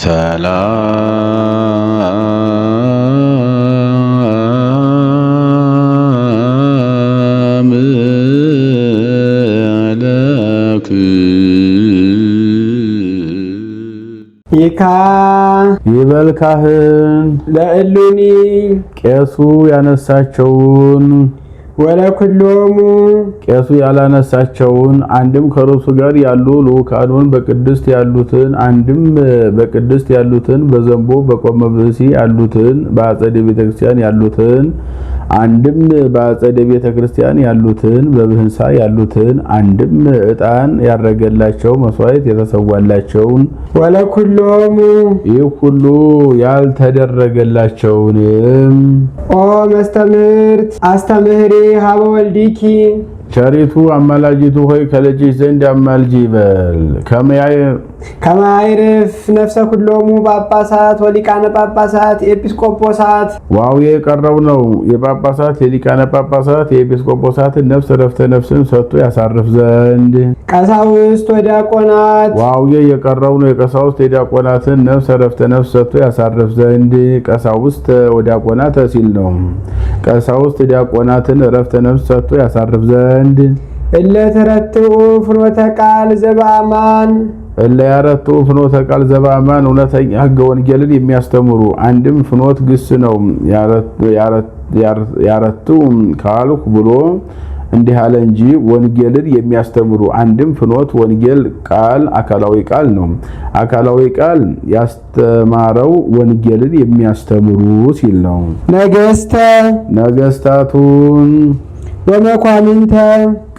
ሰላም ለክ ይካ ይበል ካህን ለእሉኒ ቄሱ ያነሳቸውን ወለኩሎሙ ቄሱ ያላነሳቸውን አንድም ከርሱ ጋር ያሉ ልኡካኑን በቅድስት ያሉትን አንድም በቅድስት ያሉትን በዘንቦ በቆመ ብእሲ ያሉትን በአጸደ ቤተክርስቲያን ያሉትን አንድም በአጸደ ቤተክርስቲያን ያሉትን በብህንሳ ያሉትን አንድም ዕጣን ያረገላቸው መስዋዕት የተሰዋላቸውን ወለኩሎሙ ይህ ሁሉ ያልተደረገላቸውንም ኦ መስተምርት አስተምህሪ ሀበ ወልዲኪ ቸሪቱ አማላጅቱ ሆይ ከልጅሽ ዘንድ አማልጂ ይበል። ከማይርፍ ነፍሰ ኩሎሙ ጳጳሳት ወሊቃነ ጳጳሳት ኤጲስቆጶሳት ዋው የቀረው ነው። የጳጳሳት የሊቃነ ጳጳሳት የኤጲስቆጶሳትን ነፍስ ረፍተ ነፍስን ሰጥቶ ያሳርፍ ዘንድ ቀሳውስት ወዲያቆናት ዋው የቀረው ነው። የቀሳውስት የዲያቆናትን ነፍስ ረፍተ ነፍስ ሰጥቶ ያሳርፍ ዘንድ ቀሳውስት ወዲያቆናት ሲል ነው። ቀሳውስት ዲያቆናትን ረፍተ ነፍስ ሰጥቶ ያሳርፍ ዘንድ እለ ተረትኡ ፍኖተ ቃል ዘበአማን እለ ያረቱ ፍኖተ ቃል ዘበአማን እውነተኛ ሕገ ወንጌልን የሚያስተምሩ አንድም ፍኖት ግስ ነው። ያረቱ ካልኩ ብሎ እንዲህ አለ እንጂ ወንጌልን የሚያስተምሩ አንድም ፍኖት ወንጌል ቃል አካላዊ ቃል ነው። አካላዊ ቃል ያስተማረው ወንጌልን የሚያስተምሩ ሲል ነው። ነገስታቱን ወመኳንንተ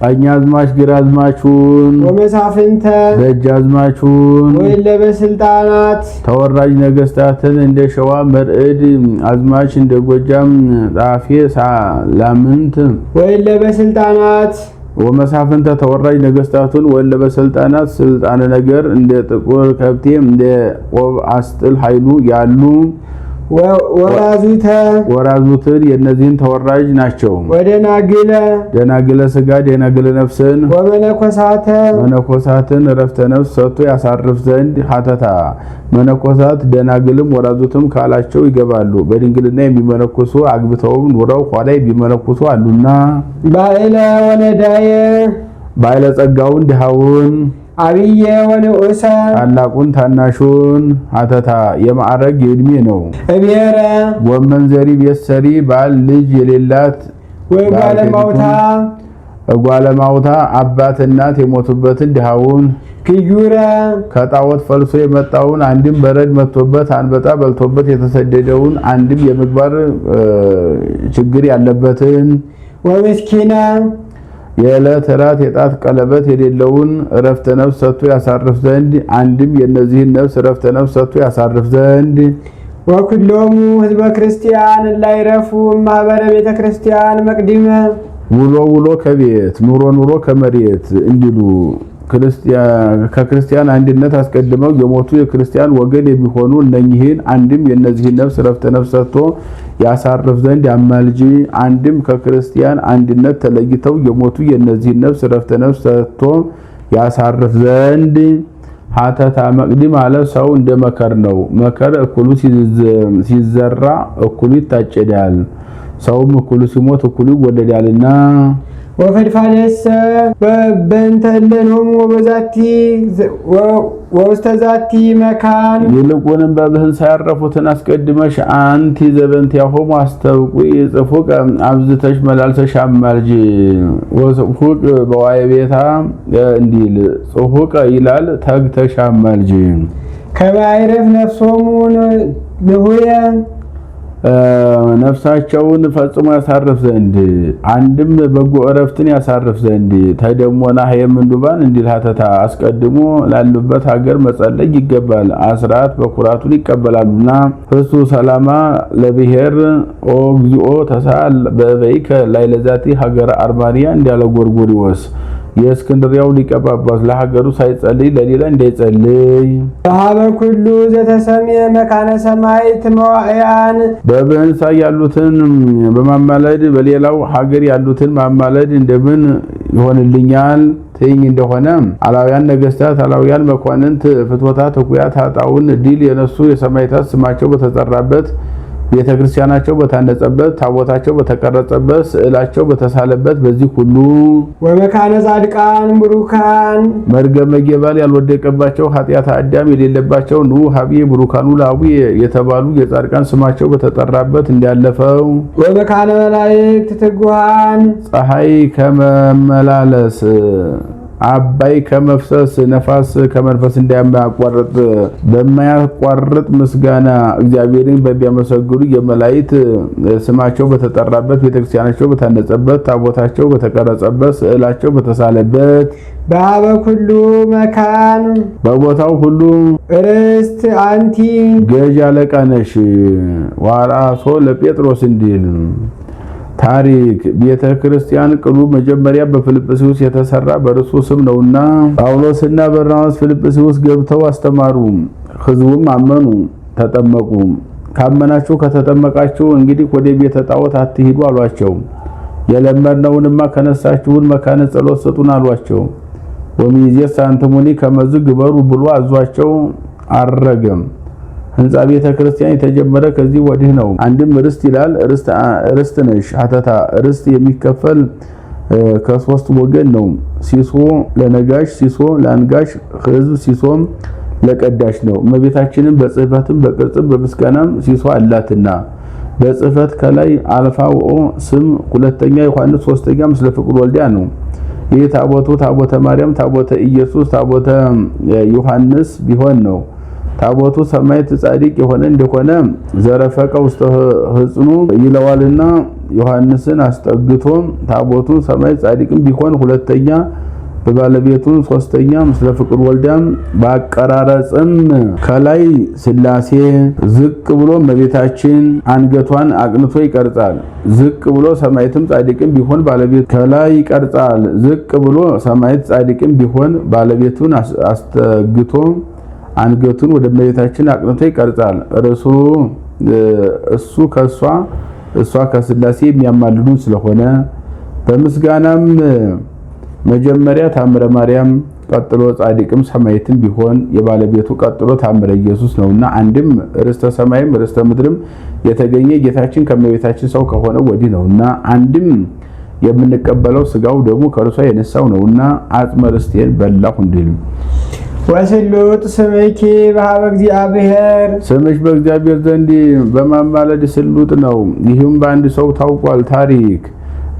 ቀኛዝማች ግራዝማቹን ወመሳፍንተ ደጃዝማቹን ወይለ በስልጣናት ተወራጅ ነገስታትን እንደ ሸዋ መርዕድ አዝማች እንደ ጎጃም ጣፌ ሳላምንት ወይለ በስልጣናት ወመሳፍንተ ተወራጅ ነገስታቱን ወይለ በስልጣናት ስልጣነ ነገር እንደ ጥቁር ከብቴ እንደ ቆብ አስጥል ኃይሉ ያሉ ወራዙትን የነዚህን ተወራጅ ናቸው። ደናግለ ስጋ ደናግለ ነፍስን መነኮሳትን ረፍተ ነፍስ ሰጥቶ ያሳርፍ ዘንድ ሀተታ መነኮሳት ደናግልም ወራዙትም ካላቸው ይገባሉ። በድንግልና የሚመነኩሱ አግብተውም ኑረው ኋላ የሚመነኩሱ አሉና ባይለ ጸጋውን ድሃውን አብየ ወንዑሰ ታላቁን ታናሹን ሀተታ የማዕረግ የእድሜ ነው። እብየረ ወመንዘሪ ቤሰሪ ባል ልጅ የሌላት ጓለማውታ አባት እናት የሞቱበትን ድሃውን ክዩረ ከጣዖት ፈልሶ የመጣውን አንድም በረድ መጥቶበት አንበጣ በልቶበት የተሰደደውን አንድም የምግባር ችግር ያለበትን ወምስኪና የዕለት ራት የጣት ቀለበት የሌለውን ረፍተ ነፍስ ሰጥቶ ያሳርፍ ዘንድ አንድም የነዚህን ነፍስ ረፍተ ነፍስ ሰጥቶ ያሳርፍ ዘንድ ወኩሎሙ ህዝበ ክርስቲያን ላይረፉ ማህበረ ቤተ ክርስቲያን መቅዲመ ውሎ ከቤት ኑሮ ከመሬት እንዲሉ ከክርስቲያን አንድነት አስቀድመው የሞቱ የክርስቲያን ወገን የሚሆኑ እነኚህን አንድም የነዚህን ነፍስ ረፍተ ነፍስ ሰጥቶ ያሳርፍ ዘንድ አማልጂ አንድም ከክርስቲያን አንድነት ተለይተው የሞቱ የነዚህን ነፍስ ረፍተ ነፍስ ሰጥቶ ያሳርፍ ዘንድ ሀተታ መቅዲም አለ። ሰው እንደ መከር ነው። መከር እኩሉ ሲዘራ እኩሉ ይታጨዳል። ሰውም እኩሉ ሲሞት እኩሉ ይወለዳልና ወፈድፋደሰ በእንተለኖም ወበዛቲ ወስተዛቲ መካን ይልቁንም በብህንሳ ያረፉትን አስቀድመሽ አንቲ ዘበንቲያሆሙ አስተውቂ ጽፉቅ አብዝተሽ መላልሰሽ አማልጂ ወጽፉቅ በዋይ ቤታ እንዲል ጽፉቅ ይላል ተግተሽ አማልጂ ከማይረፍ ነፍሶሙ ንሁየ ነፍሳቸውን ፈጽሞ ያሳርፍ ዘንድ አንድም በጎ እረፍትን ያሳርፍ ዘንድ ተደሞና የምንዱባን እንዲል ሀተታ አስቀድሞ ላሉበት ሀገር መጸለይ ይገባል። አስራት በኩራቱን ይቀበላሉና ፍሱ ሰላማ ለብሔር ኦ እግዚኦ ተሳል በበይከ ላይለዛቲ ሀገር አርማንያ እንዲያለ ጎርጎሪዎስ የእስክንድርያው ሊቀ ጳጳስ ለሀገሩ ሳይጸልይ ለሌላ እንዳይጸልይ በሀበ ኩሉ ዘተሰምየ መካነ ሰማይት መዋዕያን በብህንሳ ያሉትን በማማለድ በሌላው ሀገር ያሉትን ማማለድ እንደምን ይሆንልኛል ትይኝ እንደሆነ አላውያን ነገስታት፣ አላውያን መኳንንት፣ ፍትወታት፣ እኩያት፣ ኃጣውን ድል የነሱ የሰማዕታት ስማቸው በተጠራበት ቤተክርስቲያናቸው በታነጸበት ታቦታቸው በተቀረጸበት ስዕላቸው በተሳለበት በዚህ ሁሉ ወመካነ ጻድቃን ብሩካን መርገመ ጌባል ያልወደቀባቸው ኃጢአት አዳም የሌለባቸው ኑ ሀቢ ብሩካኑ ላዊ የተባሉ የጻድቃን ስማቸው በተጠራበት እንዲያለፈው ወመካነ መላእክት ትጉሃን ፀሐይ ከመመላለስ አባይ ከመፍሰስ ነፋስ ከመንፈስ እንዳያቋርጥ በማያቋርጥ ምስጋና እግዚአብሔርን በሚያመሰግኑ የመላእክት ስማቸው በተጠራበት ቤተክርስቲያናቸው በታነጸበት ታቦታቸው በተቀረጸበት ስዕላቸው በተሳለበት በአበ ኩሉ መካን በቦታው ሁሉ ርስት አንቲ ገዥ አለቃ ነሽ ዋራሶ ለጴጥሮስ እንዲል ታሪክ ቤተ ክርስቲያን ቅሉ መጀመሪያ በፊልጵስዩስ የተሰራ በርሱ ስም ነውና ጳውሎስና በርናባስ ፊልጵስዩስ ገብተው አስተማሩ። ሕዝቡም አመኑ፣ ተጠመቁ። ካመናችሁ ከተጠመቃችሁ እንግዲህ ወደ ቤተ ጣዖት አትሂዱ አሏቸው። የለመድነውንማ ከነሳችሁን መካነ ጸሎት ስጡን አሏቸው። ወሚዜስ አንትሙኒ ከመዝ ግበሩ ብሎ አዟቸው አረገም። ህንጻ ቤተ ክርስቲያን የተጀመረ ከዚህ ወዲህ ነው። አንድም ርስት ይላል። ርስት ነሽ ሀተታ ርስት የሚከፈል ከሶስት ወገን ነው። ሲሶ ለነጋሽ፣ ሲሶ ለአንጋሽ ህዝብ፣ ሲሶም ለቀዳሽ ነው። እመቤታችንን በጽሕፈትም በቅርጽም በምስጋናም ሲሶ አላትና በጽሕፈት ከላይ አልፋ ወኦ ስም ሁለተኛ ዮሐንስ ሶስተኛ ምስለ ፍቁር ወልዲያ ነው። ይህ ታቦቱ ታቦተ ማርያም፣ ታቦተ ኢየሱስ፣ ታቦተ ዮሐንስ ቢሆን ነው። ታቦቱ ሰማዕት ጻድቅ የሆነ እንደሆነ ዘረፈቀ ውስተ ህጽኑ ይለዋልና ዮሐንስን አስጠግቶ ታቦቱ ሰማዕት ጻድቅም ቢሆን ሁለተኛ በባለቤቱ ሶስተኛ ምስለ ፍቁር ወልዳም ባቀራረጽም ከላይ ሥላሴ ዝቅ ብሎ እመቤታችን አንገቷን አቅንቶ ይቀርጻል። ዝቅ ብሎ ሰማዕትም ጻድቅም ቢሆን ባለቤቱ ከላይ ይቀርጻል። ዝቅ ብሎ ሰማዕት ጻድቅም ቢሆን ባለቤቱን አስጠግቶ አንገቱን ወደ እመቤታችን አቅንቶ ይቀርጻል። እሱ ከሷ እሷ ከሥላሴ የሚያማልዱ ስለሆነ በምስጋናም መጀመሪያ ታምረ ማርያም ቀጥሎ ጻድቅም ሰማዕትም ቢሆን የባለቤቱ ቀጥሎ ታምረ ኢየሱስ ነውና አንድም ርስተ ሰማይም ርስተ ምድርም የተገኘ ጌታችን ከእመቤታችን ሰው ከሆነ ወዲህ ነውና አንድም የምንቀበለው ስጋው ደግሞ ከርሷ የነሳው ነውና አጽመ ርስቴን በላሁ እንዲል ወስሉጥ ስምኪ በሀበ እግዚአብሔር ስምሽ በእግዚአብሔር ዘንድ በማማለድ ስሉጥ ነው። ይህም በአንድ ሰው ታውቋል። ታሪክ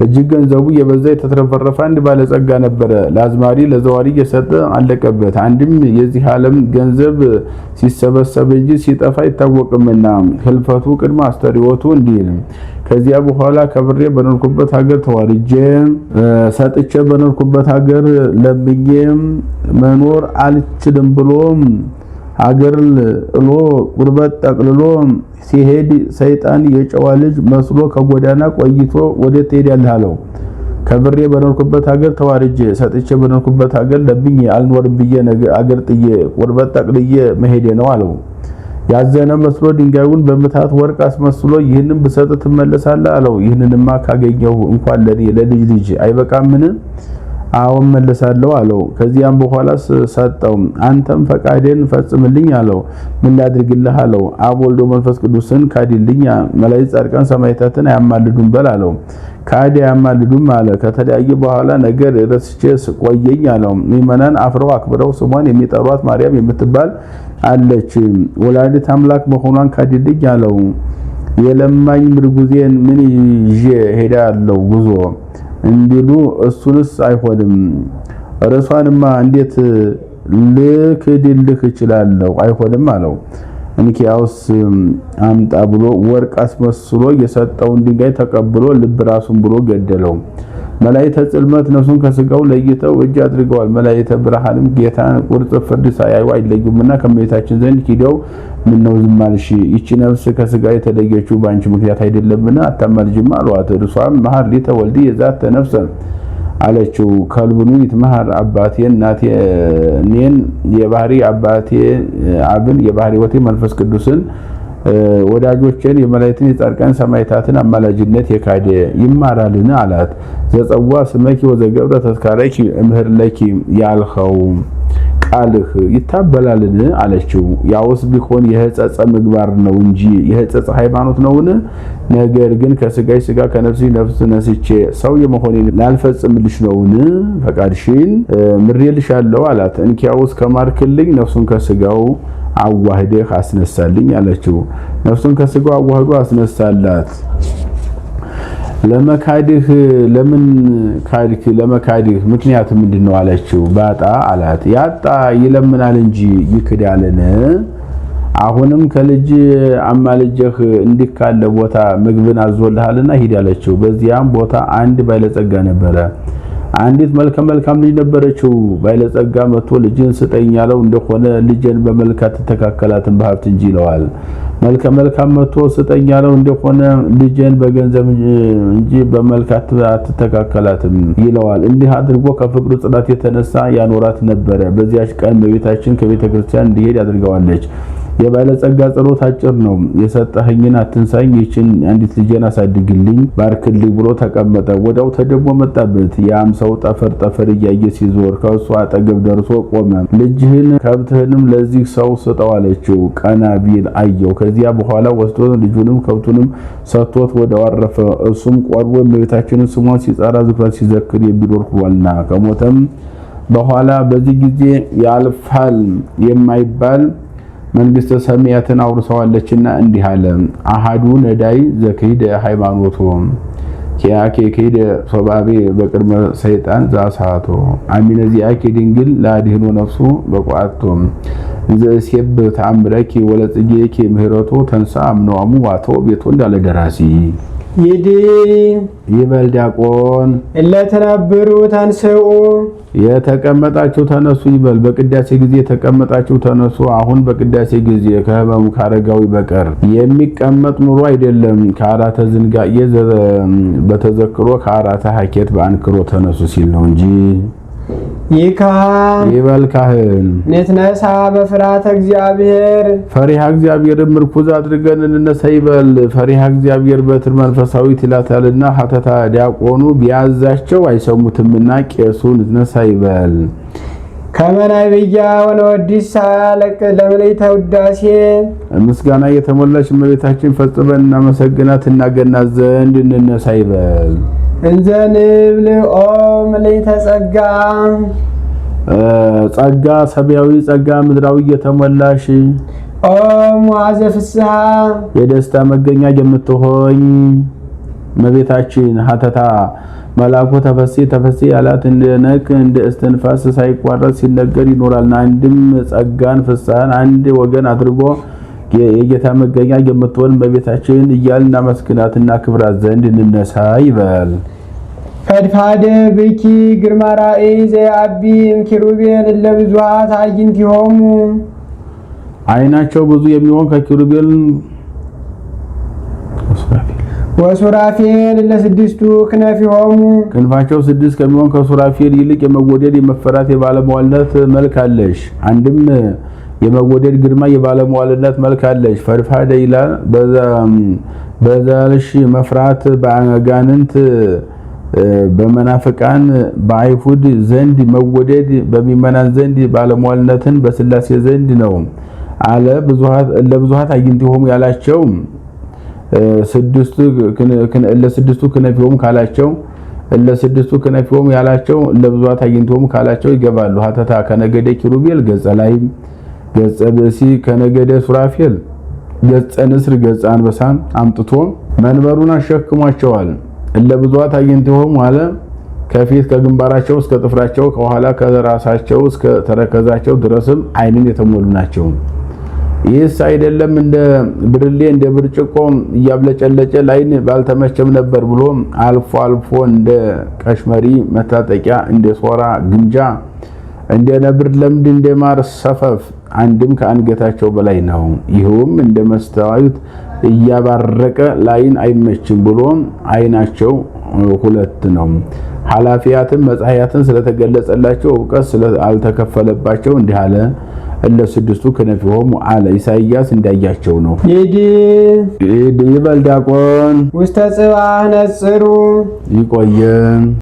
እጅግ ገንዘቡ የበዛ የተትረፈረፈ አንድ ባለጸጋ ነበረ። ለአዝማሪ ለዘዋሪ እየሰጠ አለቀበት። አንድም የዚህ ዓለም ገንዘብ ሲሰበሰብ እንጂ ሲጠፋ አይታወቅምና ህልፈቱ ቅድመ አስተሪወቱ እንዲል ከዚያ በኋላ ከብሬ በኖርኩበት ሀገር ተዋርጄ ሰጥቼ በኖርኩበት ሀገር ለምኜ መኖር አልችልም ብሎ ሀገር ጥሎ ቁርበት ጠቅልሎ ሲሄድ ሰይጣን የጨዋ ልጅ መስሎ ከጎዳና ቆይቶ ወዴት ትሄዳለህ አለው። ከብሬ በኖርኩበት ሀገር ተዋርጄ ሰጥቼ በኖርኩበት ሀገር ለምኜ አልኖርም ብዬ ሀገር ጥዬ ቁርበት ጠቅልዬ መሄዴ ነው አለው። ያዘነ መስሎ ድንጋዩን በምታት ወርቅ አስመስሎ ይህንን ብሰጥ ትመለሳለህ አለው። ይህንንማ ካገኘው እንኳን ለኔ ለልጅ ልጅ አይበቃምን? አዎ መለሳለሁ አለው። ከዚያም በኋላ ሰጠው። አንተም ፈቃዴን ፈጽምልኝ አለው። ምን ላድርግልህ አለው። አብ ወልድ መንፈስ ቅዱስን ካዲልኝ፣ መላእክት ጻድቃን ሰማዕታትን አያማልዱም በል አለው። ካዲ አያማልዱም አለ። ከተለያየ በኋላ ነገር ረስቼ ቆየኝ አለው። ምእመናን አፍረው አክብረው ስሟን የሚጠሯት ማርያም የምትባል አለች። ወላዲተ አምላክ መሆኗን ካዲልኝ አለው። የለማኝ ምርጉዜን ምን ይዤ ሄዳለሁ ጉዞ እንዲሉ እሱንስ አይሆንም። ርሷንማ እንዴት ልክድልህ እችላለሁ? አይሆንም አለው። እንኪያውስ አምጣ ብሎ ወርቅ አስመስሎ የሰጠውን ድንጋይ ተቀብሎ ልብ ራሱን ብሎ ገደለው። መላእክተ ጽልመት ነፍሱን ከስጋው ለይተው እጅ አድርገዋል። መላእክተ ብርሃንም ጌታን ቁርጥ ፍርድ ሳያዩ አይለዩምና ከእመቤታችን ዘንድ ሂደው ምነው ዝም አልሽ? ይቺ ነፍስ ከስጋ የተለየችው ባንቺ ምክንያት አይደለምን? አታማልጅም አሏት። እርሷም መሐር ሊተ ወልድ የዛተ ነፍስ አለችው። ከልብኑ ይትመሐር አባቴ እናቴ እኔን የባህሪ አባቴ አብን የባህሪ ወቴ መንፈስ ቅዱስን ወዳጆችን የመላእክትን የጻድቃን ሰማዕታትን አማላጅነት የካደ ይማራልን አላት። ዘጸዋ ስመኪ ወዘገብረ ተስካረኪ እምህርለኪ ያልኸው ቃልህ ይታበላልን አለችው። ያውስ ቢሆን የህጸጸ ምግባር ነው እንጂ የህጸጸ ሃይማኖት ነውን? ነገር ግን ከስጋሽ ስጋ ከነፍስሽ ነፍስ ነስቼ ሰው የመሆኔን ላልፈጽምልሽ ነውን? ፈቃድሽን ምሬልሻለሁ አላት። እንኪያውስ ከማርክልኝ ነፍሱን ከስጋው አዋህደህ አስነሳልኝ አለችው። ነፍሱን ከስጋው አዋህዶ አስነሳላት። ለመካድህ ለምን ካድክ? ለመካድህ ምክንያት ምንድነው አለችው። ባጣ አላት። ያጣ ይለምናል እንጂ ይክዳልን? አሁንም ከልጅ አማልጀህ እንዲካለ ቦታ ምግብን አዞልሃልና ሂድ አለችው። በዚያም ቦታ አንድ ባለጸጋ ነበረ። አንዲት መልካም ልጅ ነበረችው። ባለጸጋ መጥቶ ልጅን ስጠኝ ያለው እንደሆነ ልጅን በመልካት ተተካከላትን በሀብት እንጂ ይለዋል። መልካም መጥቶ ስጠኝ ያለው እንደሆነ ልጅን በገንዘብ እንጂ በመልካት አትተካከላትም ይለዋል። እንዲህ አድርጎ ከፍቅሩ ጽናት የተነሳ ያኖራት ነበረ። በዚያች ቀን በቤታችን ከቤተ ክርስቲያን እንዲሄድ ያድርገዋለች። የባለጸጋ ጸሎት አጭር ነው። የሰጠኸኝን አትንሳኝ፣ ይህችን አንዲት ልጅን አሳድግልኝ፣ ባርክልኝ ብሎ ተቀመጠ። ወዲያው ተደሞ መጣበት። ያም ሰው ጠፈር እያየ ሲዞር ከእሱ አጠገብ ደርሶ ቆመ። ልጅህን ከብትህንም ለዚህ ሰው ስጠው አለችው። ቀና ቢል አየው። ከዚያ በኋላ ወስዶ ልጁንም ከብቱንም ሰጥቶት ወዲያው አረፈ። እሱም ቆርቦ እመቤታችንን ስሟን ሲጠራ ዝክሯን ሲዘክር የሚኖር ሆኗልና ከሞተም በኋላ በዚህ ጊዜ ያልፋል የማይባል መንግስተ ሰማያትን አውርሰዋለችና እንዲህ አለ። አሃዱ ነዳይ ዘከይደ ሃይማኖቱ ኪያኬ ከይደ ሶባቤ በቅድመ ሰይጣን ዛሳቶ አሚነዚያኬ ድንግል ላድህኖ ነፍሱ በቋቶ ዘሴብ ተአምረኪ ወለጽጌኪ ምህረቱ ተንሳ አምነዋሙ ዋቶ ቤቱ እንዳለ ደራሲ ይዲ ይበል ዲያቆን እለተናበሩ ተንሰኡ የተቀመጣችሁ ተነሱ ይበል። በቅዳሴ ጊዜ የተቀመጣችሁ ተነሱ። አሁን በቅዳሴ ጊዜ ከህመሙ ካረጋዊ በቀር የሚቀመጥ ኑሮ አይደለም። ከአራተ ዝንጋኤ በተዘክሮ ከአራተ ሀኬት በአንክሮ ተነሱ ሲል ነው እንጂ ይካ ይበል ካህን ነትነሳ በፍርሃተ እግዚአብሔር ፈሪሃ እግዚአብሔርን ምርኩዝ አድርገን እንነሳ ይበል። ፈሪሃ እግዚአብሔር በትር መንፈሳዊት ይላታልና ሀተታ ዲያቆኑ ቢያዛቸው አይሰሙትምና ቄሱ ንነሳ ይበል። ከመናይ ብያ ወነወዲስ ሳለቅ ለመለይተ ውዳሴ ምስጋና የተሞላች እመቤታችን ፈጽመን እናመሰግናት እናገናት ዘንድ እንነሳ ይበል። እንዘንብል ኦ መለይተ ጸጋ ጸጋ ሰማያዊ ጸጋ ምድራዊ የተሞላሽ ኦ ሙዓዘ ፍስሐ የደስታ መገኛ የምትሆኝ እመቤታችን ሀተታ መልአኩ ተፈሲ ያላት እንደ እስትንፋስ ሳይቋረጥ ሲነገር ይኖራልና አንድም ጸጋን ፍስሐን አንድ ወገን አድርጎ የጌታ መገኛ የምትሆን እመቤታችን እያልና መስክናትና ክብራት ዘንድ እንነሳ ይበል። ፈድፋደ ብኪ ግርማ ራእይ ዘአቢ ኪሩቤል ለብዙሃት አዕይንቲሆሙ አይናቸው ብዙ የሚሆን ከኪሩቤል ወሱራፌል ለስድስቱ ክነፊሆሙ ክንፋቸው ስድስት ከሚሆን ከሱራፌል ይልቅ የመወደድ የመፈራት የባለሟልነት መልክ አለሽ። አንድም የመወደድ ግርማ የባለሟልነት መልክ አለሽ። ፈድፋደ ይላል በዛልሽ መፍራት በአጋንንት በመናፍቃን በአይሁድ ዘንድ መወደድ በሚመናን ዘንድ ባለሟልነትን በስላሴ ዘንድ ነው አለ። ለብዙሃት አዕይንቲሆሙ ያላቸው ለስድስቱ ክነፊሆሙ ካላቸው ለስድስቱ ክነፊሆሙ ያላቸው ለብዙሃት አዕይንቲሆሙ ካላቸው ይገባሉ። ሀተታ ከነገደ ኪሩቤል ገጸ ላይ ገጸ ብእሲ ከነገደ ሱራፌል ገጸ ንስር ገጸ አንበሳን አምጥቶ መንበሩን አሸክሟቸዋል። ለብዙሃት አዕይንቲሆሙ አለ። ከፊት ከግንባራቸው እስከ ጥፍራቸው ከኋላ ከራሳቸው እስከ ተረከዛቸው ድረስም ዓይንን የተሞሉ ናቸው። ይህስ አይደለም እንደ ብርሌ እንደ ብርጭቆ እያብለጨለጨ ላይን ባልተመቸም ነበር ብሎ አልፎ አልፎ እንደ ቀሽመሪ መታጠቂያ እንደ ሶራ ግምጃ እንደ ነብር ለምድ እንደ ማር ሰፈፍ አንድም ከአንገታቸው በላይ ነው። ይህም እንደ መስታወት እያባረቀ ላይን አይመችም ብሎ ዓይናቸው ሁለት ነው። ኃላፊያትን መጻሕያትን ስለተገለጸላቸው ዕውቀት ስላልተከፈለባቸው እንዲህ አለ። እለ ስድስቱ ከነፊሆሙ አለ ኢሳይያስ እንዳያቸው ነው። ይዲ ይበል ዲያቆን ውስተ ጽባህ ነጽሩ ይቆየን።